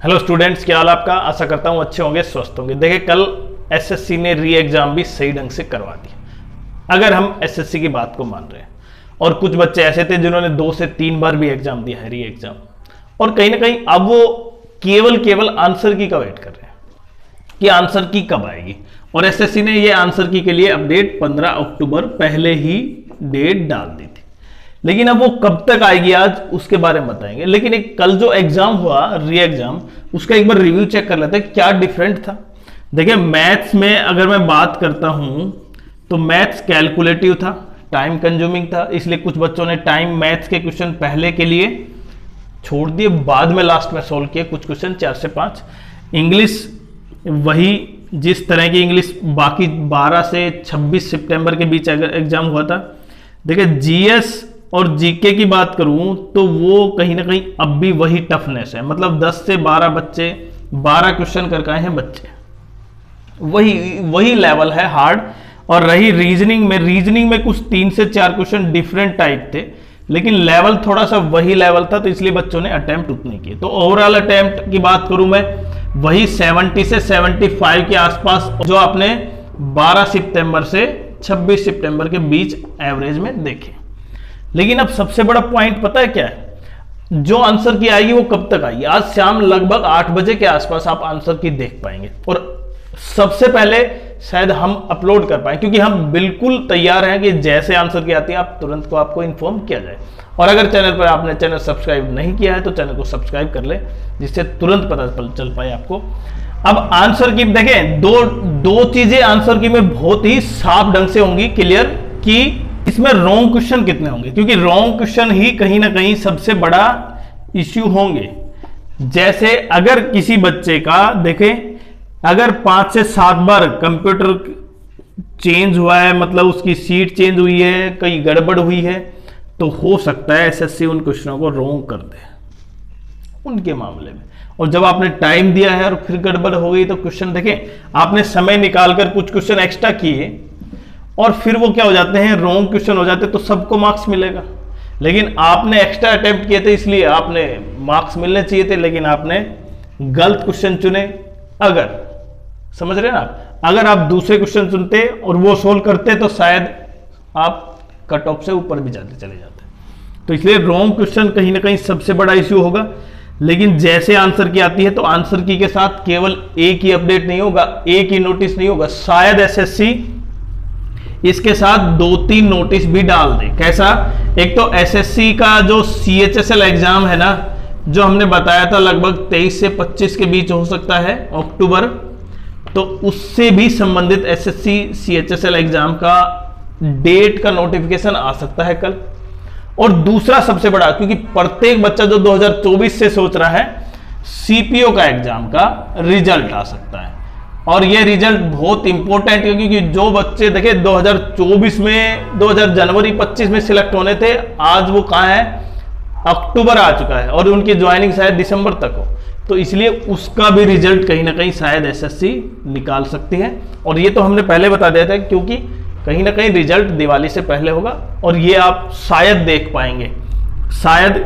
Hello students, क्या हाल आपका। आशा करता हूँ अच्छे होंगे, स्वस्थ होंगे। देखिए, कल एसएससी ने री एग्जाम भी सही ढंग से करवा दिया, अगर हम एसएससी की बात को मान रहे हैं। और कुछ बच्चे ऐसे थे जिन्होंने 2 से 3 बार भी एग्जाम दिया है, री एग्जाम, और कहीं ना कहीं अब वो केवल आंसर की का वेट कर रहे हैं कि आंसर की कब आएगी। और एसएससी ने ये आंसर की के लिए अपडेट 15 अक्टूबर पहले ही डेट डाल दी थी, लेकिन अब वो कब तक आएगी आज उसके बारे में बताएंगे। लेकिन एक कल जो एग्जाम हुआ री एग्जाम, उसका एक बार रिव्यू चेक कर लेते हैं क्या डिफरेंट था। देखिए, मैथ्स में अगर मैं बात करता हूं तो मैथ्स कैलकुलेटिव था, टाइम कंज्यूमिंग था, इसलिए कुछ बच्चों ने टाइम मैथ्स के क्वेश्चन पहले के लिए छोड़ दिए, बाद में लास्ट में सोल्व किए कुछ क्वेश्चन 4 से 5। इंग्लिश वही जिस तरह की इंग्लिश बाकी 12 से 26 सितंबर के बीच एग्जाम हुआ था। देखिए, जीएस और जीके की बात करूं तो वो कहीं ना कहीं अब भी वही टफनेस है, मतलब 10 से 12 बच्चे 12 क्वेश्चन कर आए हैं बच्चे, वही लेवल है हार्ड। और रही रीजनिंग में कुछ 3 से 4 क्वेश्चन डिफरेंट टाइप थे, लेकिन लेवल थोड़ा सा वही लेवल था, तो इसलिए बच्चों ने अटेम्प्ट उतने किए। तो ओवरऑल अटेम्प्ट की बात करूं मैं, वही 70 से 75 के आसपास जो आपने 12 सितंबर से 26 सितंबर के बीच एवरेज में देखे। लेकिन अब सबसे बड़ा पॉइंट पता है क्या है, जो आंसर की आएगी वो कब तक आएगी। आज शाम लगभग 8 बजे के आसपास आप आंसर की देख पाएंगे, और सबसे पहले शायद हम अपलोड कर पाए, क्योंकि हम बिल्कुल तैयार हैं कि जैसे आंसर की आती है आप तुरंत को आपको इन्फॉर्म किया जाए। और अगर चैनल पर आपने चैनल सब्सक्राइब नहीं किया है तो चैनल को सब्सक्राइब कर ले, जिससे तुरंत पता चल पाए आपको। अब आंसर की देखें, दो चीजें आंसर की में बहुत ही साफ ढंग से होंगी क्लियर, कि इसमें रॉन्ग क्वेश्चन कितने होंगे, क्योंकि रॉन्ग क्वेश्चन ही कहीं ना कहीं सबसे बड़ा इश्यू होंगे। जैसे अगर किसी बच्चे का देखें, अगर 5 से 7 बार कंप्यूटर चेंज हुआ है, मतलब उसकी सीट चेंज हुई है, कहीं गड़बड़ हुई है, तो हो सकता है एसएससी उन क्वेश्चनों को रॉन्ग कर दे उनके मामले में। और जब आपने टाइम दिया है और फिर गड़बड़ हो गई, तो क्वेश्चन देखें, आपने समय निकालकर कुछ क्वेश्चन एक्स्ट्रा किए और फिर वो क्या हो जाते हैं, रॉन्ग क्वेश्चन हो जाते, तो सबको मार्क्स मिलेगा। लेकिन आपने एक्स्ट्रा अटेम्प्ट किए थे, इसलिए आपने मार्क्स मिलने चाहिए थे, लेकिन आपने गलत क्वेश्चन चुने। अगर समझ रहे हैं आप, अगर आप दूसरे क्वेश्चन चुनते और वो सोल्व करते तो शायद आप कट ऑफ से ऊपर भी चले जाते। तो इसलिए रॉन्ग क्वेश्चन कहीं ना कहीं सबसे बड़ा इश्यू होगा। लेकिन जैसे आंसर की आती है तो आंसर की के साथ केवल एक ही अपडेट नहीं होगा, एक ही नोटिस नहीं होगा, शायद एसएससी इसके साथ 2-3 नोटिस भी डाल दे। कैसा? एक तो एसएससी का जो सीएचएसएल एग्जाम है ना, जो हमने बताया था लगभग 23 से 25 के बीच हो सकता है अक्टूबर, तो उससे भी संबंधित एसएससी सीएचएसएल एग्जाम का डेट का नोटिफिकेशन आ सकता है कल। और दूसरा सबसे बड़ा, क्योंकि प्रत्येक बच्चा जो 2024 से सोच रहा है, सीपीओ का एग्जाम का रिजल्ट आ सकता है। और ये रिजल्ट बहुत इंपॉर्टेंट है, क्योंकि जो बच्चे देखे 2024 में 2000 जनवरी 25 में सिलेक्ट होने थे, आज वो कहां है, अक्टूबर आ चुका है, और उनकी ज्वाइनिंग शायद दिसंबर तक हो। तो इसलिए उसका भी रिजल्ट कहीं ना कहीं शायद एसएससी निकाल सकती है। और ये तो हमने पहले बता दिया था, क्योंकि कहीं ना कहीं रिजल्ट दिवाली से पहले होगा, और ये आप शायद देख पाएंगे, शायद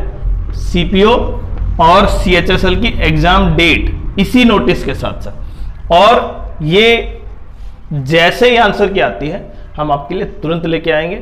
सीपीओ और सीएचएसएल की एग्जाम डेट इसी नोटिस के साथ साथ। और ये जैसे ही आंसर की आती है हम आपके लिए तुरंत लेके आएंगे।